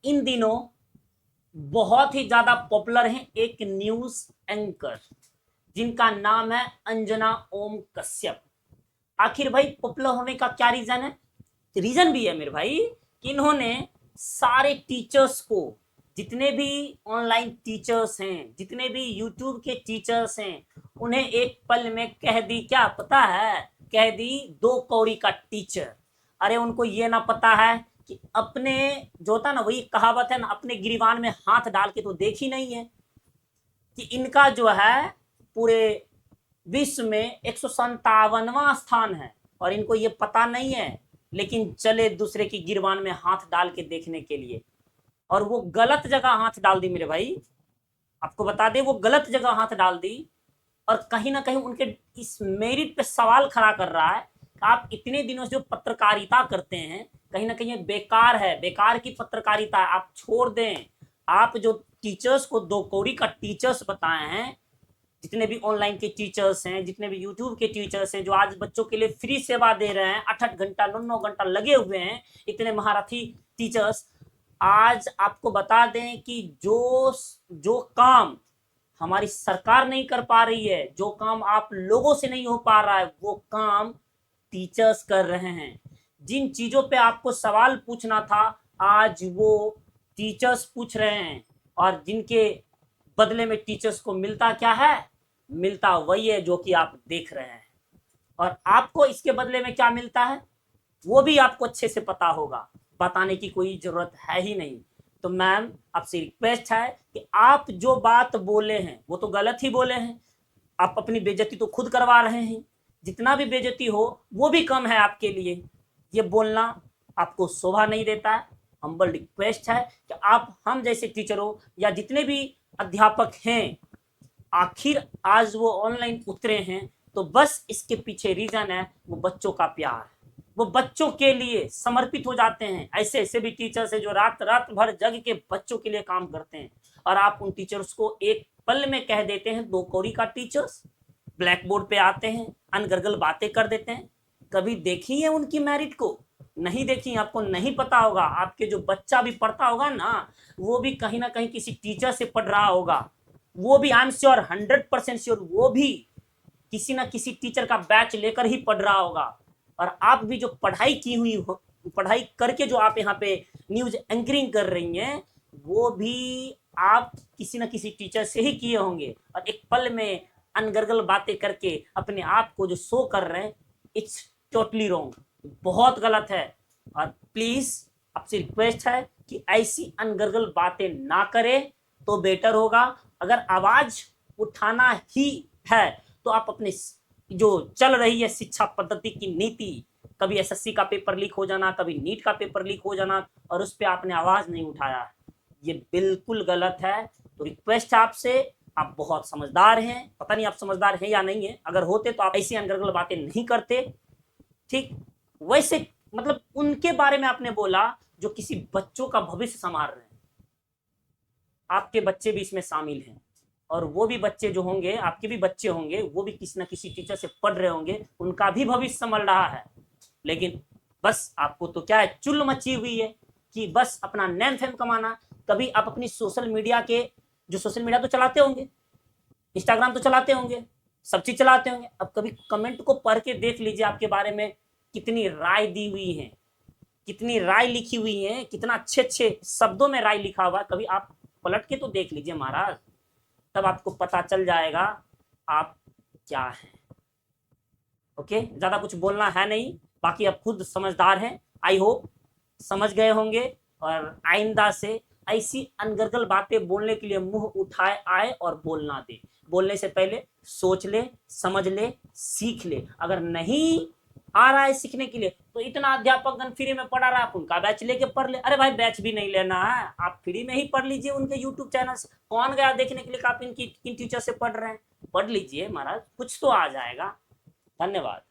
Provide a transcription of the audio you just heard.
इन दिनों बहुत ही ज्यादा पॉपुलर है एक न्यूज एंकर जिनका नाम है अंजना ओम कश्यप। आखिर भाई पॉपुलर होने का क्या रीजन है? रीजन भी है मेरे भाई कि इन्होंने सारे टीचर्स को, जितने भी ऑनलाइन टीचर्स हैं, जितने भी यूट्यूब के टीचर्स हैं, उन्हें एक पल में कह दी, क्या पता है, कह दी दो कौड़ी का टीचर। अरे उनको ये ना पता है कि अपने, जो होता ना वही कहावत है ना, अपने गिरीबान में हाथ डाल के तो देखी नहीं है कि इनका जो है पूरे विश्व में 157वां स्थान है और इनको ये पता नहीं है, लेकिन चले दूसरे की गिरबान में हाथ डाल के देखने के लिए। और वो गलत जगह हाथ डाल दी मेरे भाई, आपको बता दे वो गलत जगह हाथ डाल दी। और कहीं ना कहीं उनके इस मेरिट पे सवाल खड़ा कर रहा है कि आप इतने दिनों से जो पत्रकारिता करते हैं, कहीं ना कहीं ये बेकार है, बेकार की पत्रकारिता है, आप छोड़ दें। आप जो टीचर्स को दो कौड़ी का टीचर्स बताए हैं, जितने भी ऑनलाइन के टीचर्स हैं, जितने भी यूट्यूब के टीचर्स हैं, जो आज बच्चों के लिए फ्री सेवा दे रहे हैं, 8-8 घंटा 9-9 घंटा लगे हुए हैं, इतने महारथी टीचर्स, आज आपको बता दें कि जो जो काम हमारी सरकार नहीं कर पा रही है, जो काम आप लोगों से नहीं हो पा रहा है, वो काम टीचर्स कर रहे हैं। जिन चीजों पे आपको सवाल पूछना था, आज वो टीचर्स पूछ रहे हैं। और जिनके बदले में टीचर्स को मिलता क्या है? मिलता वही है जो कि आप देख रहे हैं। और आपको इसके बदले में क्या मिलता है वो भी आपको अच्छे से पता होगा, बताने की कोई जरूरत है ही नहीं। तो मैम आपसे रिक्वेस्ट है कि आप जो बात बोले हैं वो तो गलत ही बोले हैं, आप अपनी बेइज्जती तो खुद करवा रहे हैं। जितना भी बेइज्जती हो वो भी कम है आपके लिए, ये बोलना आपको शोभा नहीं देता है। हम्बल रिक्वेस्ट है कि आप हम जैसे टीचरों या जितने भी अध्यापक हैं, आखिर आज वो ऑनलाइन उतरे हैं तो बस इसके पीछे रीजन है वो बच्चों का प्यार। वो बच्चों के लिए समर्पित हो जाते हैं। ऐसे ऐसे भी टीचर्स है जो रात रात भर जग के बच्चों के लिए काम करते हैं, और आप उन टीचर्स को एक पल में कह देते हैं दो कौड़ी का टीचर्स। ब्लैक बोर्ड पे आते हैं, अनगर्गल बातें कर देते हैं। कभी देखी है उनकी मेरिट को? नहीं देखी, आपको नहीं पता होगा। आपके जो बच्चा भी पढ़ता होगा ना, वो भी कहीं ना कहीं किसी टीचर से पढ़ रहा होगा। वो भी, आई एम श्योर, 100% श्योर, वो भी किसी ना किसी टीचर का बैच लेकर ही पढ़ रहा होगा। और आप भी जो पढ़ाई की हुई हो, पढ़ाई करके जो आप यहाँ पे न्यूज एंकरिंग कर रही हैं, वो भी आप किसी ना किसी टीचर से ही किए होंगे। और एक पल में अनगर्गल बातें करके अपने आप को जो शो कर रहे हैं, इट्स टोटली रॉन्ग, बहुत गलत है। और प्लीज आपसे रिक्वेस्ट है कि ऐसी अनगर्गल बातें ना करें तो बेटर होगा। अगर आवाज उठाना ही है तो आप अपने जो चल रही है शिक्षा पद्धति की नीति, कभी एसएससी का पेपर लीक हो जाना, कभी नीट का पेपर लीक हो जाना, और उस पर आपने आवाज नहीं उठाया, ये बिल्कुल गलत है। तो रिक्वेस्ट है आपसे, आप बहुत समझदार हैं, पता नहीं आप समझदार हैं या नहीं है, अगर होते तो आप ऐसी अनर्गल बातें नहीं करते। ठीक वैसे मतलब उनके बारे में आपने बोला जो किसी बच्चों का भविष्य संवार रहे हैं। आपके बच्चे भी इसमें शामिल हैं, और वो भी बच्चे जो होंगे, आपके भी बच्चे होंगे, वो भी किसी ना किसी टीचर से पढ़ रहे होंगे, उनका भी भविष्य संभल रहा है। लेकिन बस आपको तो क्या है, चुल मची हुई है कि बस अपना नेम फेम कमाना। कभी आप अपनी सोशल मीडिया के, जो सोशल मीडिया तो चलाते होंगे, इंस्टाग्राम तो चलाते होंगे, सब चीज चलाते होंगे, अब कभी कमेंट को पढ़ के देख लीजिए आपके बारे में कितनी राय दी हुई है, कितनी राय लिखी हुई है, कितना अच्छे अच्छे शब्दों में राय लिखा हुआ है। कभी आप पलट के तो देख लीजिए महाराज, तब आपको पता चल जाएगा आप क्या हैं। ओके, ज्यादा कुछ बोलना है नहीं, बाकी आप खुद समझदार हैं, आई होप समझ गए होंगे। और आइंदा से ऐसी अनगर्गल बातें बोलने के लिए मुंह उठाए आए और बोलना दे। बोलने से पहले सोच ले, समझ ले, सीख ले। अगर नहीं आ रहा है सीखने के लिए तो इतना अध्यापक फ्री में पढ़ा रहा है, आप उनका बैच लेके पढ़ ले। अरे भाई बैच भी नहीं लेना है, आप फ्री में ही पढ़ लीजिए उनके यूट्यूब चैनल से। कौन गया देखने के लिए कि आप इनकी किन टीचर से पढ़ रहे हैं? पढ़ लीजिए महाराज, कुछ तो आ जाएगा। धन्यवाद।